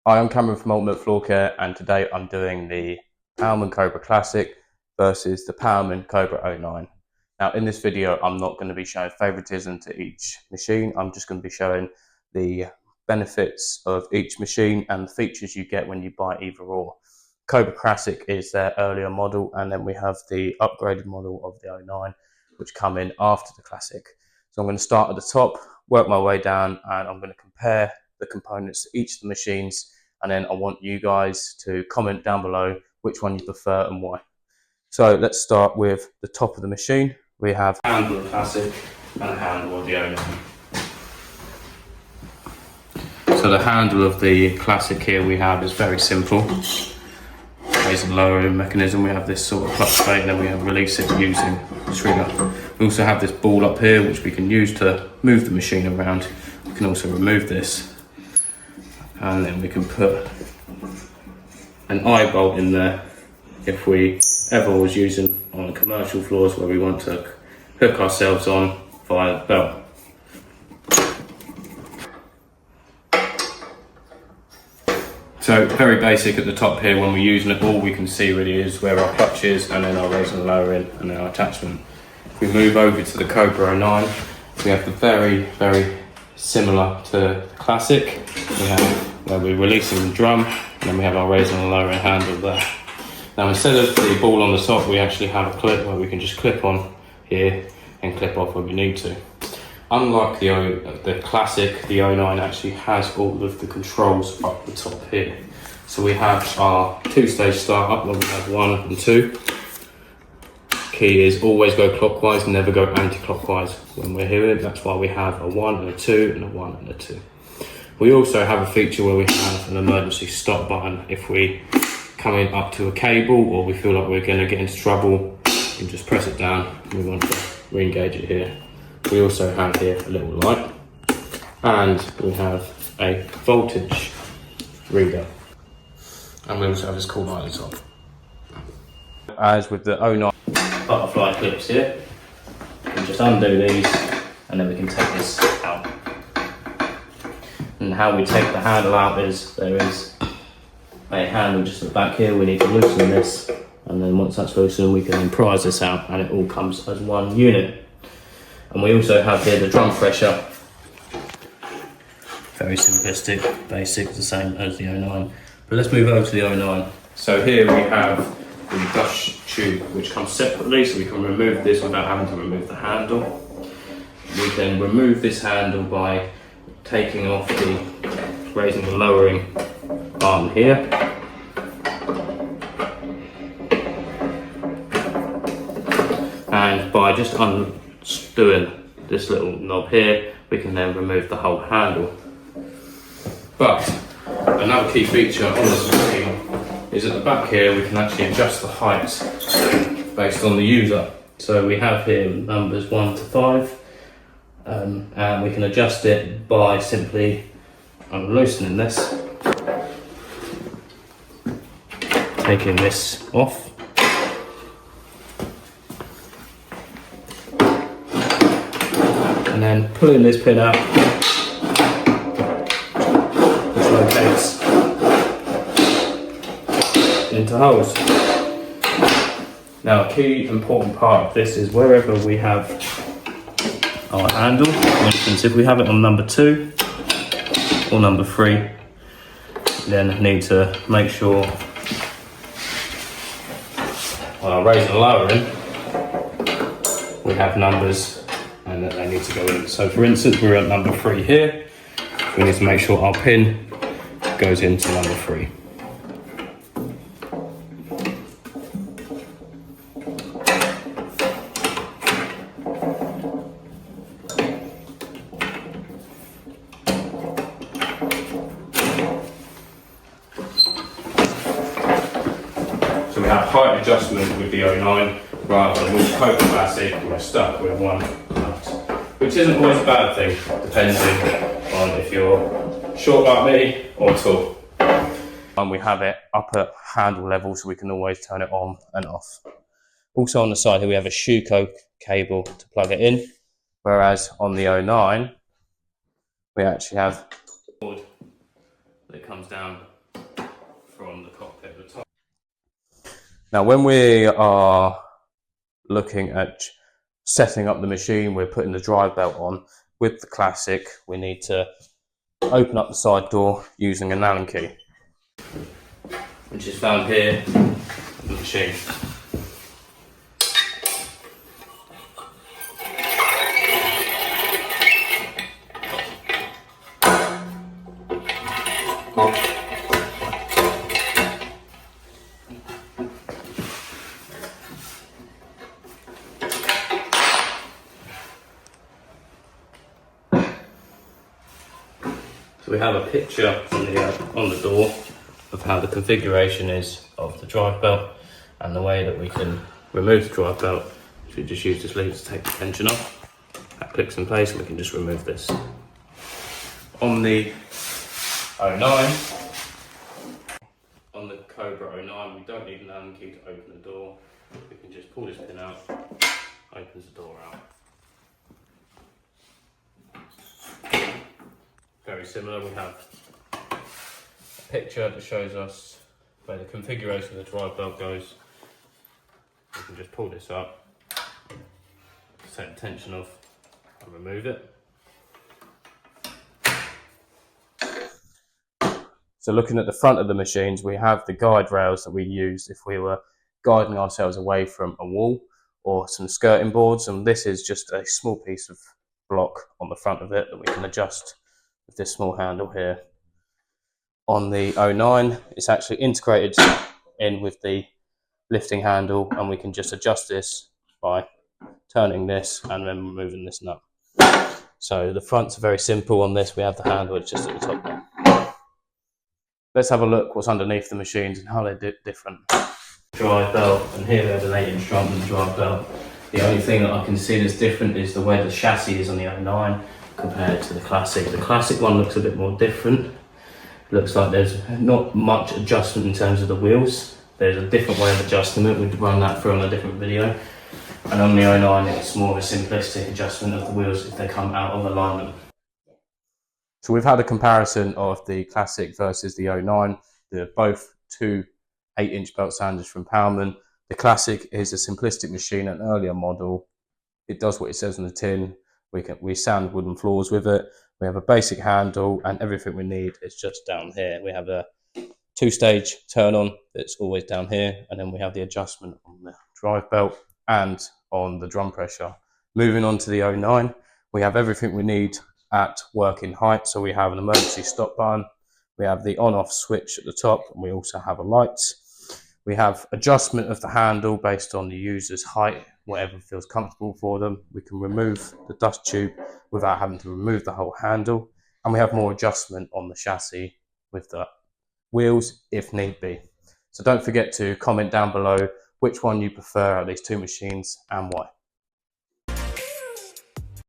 Hi, I'm Cameron from Ultimate Floor Care, and today I'm doing the Pallmann Cobra Classic versus the Pallmann Cobra 09. Now in this video I'm not going to be showing favoritism to each machine. I'm just going to be showing the benefits of each machine and the features you get when you buy either or. Cobra Classic is their earlier model, and then we have the upgraded model of the 09 which come in after the Classic. So I'm going to start at the top, work my way down, and I'm going to compare the components to each of the machines, and then I want you guys to comment down below which one you prefer and why. So let's start with the top of the machine. We have a handle of the Classic and a handle of the 09. So the handle of the Classic here we have is very simple. Raise and lowering mechanism. We have this sort of clutch plate, and then we have release it using a trigger. We also have this ball up here which we can use to move the machine around. We can also remove this, and then we can put an eye bolt in there if we ever was using on commercial floors where we want to hook ourselves on via the belt. So very basic at the top here. When we're using it, all we can see really is where our clutch is, and then our raising and lowering, and then our attachment. If we move over to the Cobra 09, we have the very similar to the Classic. We have where we're releasing the drum, and then we have our raising and lowering handle there. Now instead of the ball on the top, we actually have a clip where we can just clip on here and clip off when we need to. Unlike the Classic, the 09 actually has all of the controls up the top here. So we have our two-stage start up where we have 1 and 2. Key is always go clockwise, never go anti-clockwise when we're here. That's why we have a 1 and a 2 and a 1 and a 2. We also have a feature where we have an emergency stop button. If we come in up to a cable or we feel like we're going to get into trouble, you can just press it down and we want to re-engage it here. We also have here a little light, and we have a voltage reader, and we also have this cool light at the top. As with the 09 butterfly clips here, we can just undo these and then we can take this out. And how we take the handle out is there is a handle just at the back here. We need to loosen this, and then once that's loosened we can then prise this out and it all comes as one unit. And we also have here the drum pressure. Very simplistic, basic, the same as the 09. But let's move over to the 09. So here we have the gush tube which comes separately, so we can remove this without having to remove the handle. We can remove this handle by taking off the raising and lowering arm here. And by just unscrewing this little knob here, we can then remove the whole handle. But another key feature on this machine is at the back here we can actually adjust the heights based on the user. So we have here numbers 1 to 5, and we can adjust it by simply unloosening this, taking this off, and then pulling this pin out, which locates into holes. Now a key important part of this is wherever we have our handle, for instance if we have it on number 2 or number 3, then need to make sure our raising and lowering we have numbers and that they need to go in. So for instance we're at number 3 here, we need to make sure our pin goes into number 3. So we have height adjustment with the 09, rather than with Cobra Classic we're stuck with one nut, which isn't always a bad thing, depending on if you're short like me or tall. And we have it up at handle level so we can always turn it on and off. Also on the side here we have a shoe cable to plug it in, whereas on the 09 we actually have a cord that comes down Now, when we are looking at setting up the machine, we're putting the drive belt on. With the Classic, we need to open up the side door using an Allen key, which is found here in the machine. So we have a picture on the door of how the configuration is of the drive belt and the way that we can remove the drive belt. So we just use this lever to take the tension off. That clicks in place and we can just remove this. On the 09, on the Cobra 09, we don't need an Allen key to open the door. We can just pull this pin out, opens the door out. Very similar, we have a picture that shows us where the configuration of the drive belt goes. We can just pull this up, take the tension off and remove it. So looking at the front of the machines, we have the guide rails that we use if we were guiding ourselves away from a wall or some skirting boards, and this is just a small piece of block on the front of it that we can adjust with this small handle here. On the 09, it's actually integrated in with the lifting handle, and we can just adjust this by turning this and then removing this nut. So the fronts are very simple on this. We have the handle, it's just at the top there. Let's have a look what's underneath the machines and how they're different. Drive belt, and here we have an 8-inch drum and the drive belt. The only thing that I can see that's different is the way the chassis is on the 09 compared to the Classic. The Classic one looks a bit more different. Looks like there's not much adjustment in terms of the wheels. There's a different way of adjusting it. We'd run that through on a different video. And on the 09, it's more of a simplistic adjustment of the wheels if they come out of alignment. So we've had a comparison of the Classic versus the 09. They're both two 8-inch belt sanders from Pallmann. The Classic is a simplistic machine, an earlier model. It does what it says on the tin. We sand wooden floors with it. We have a basic handle, and everything we need is just down here. We have a 2-stage turn on that's always down here, and then we have the adjustment on the drive belt and on the drum pressure. Moving on to the 09, we have everything we need at working height. So we have an emergency stop button, we have the on-off switch at the top, and we also have a light. We have adjustment of the handle based on the user's height, whatever feels comfortable for them. We can remove the dust tube without having to remove the whole handle. And we have more adjustment on the chassis with the wheels if need be. So don't forget to comment down below which one you prefer out of these two machines and why.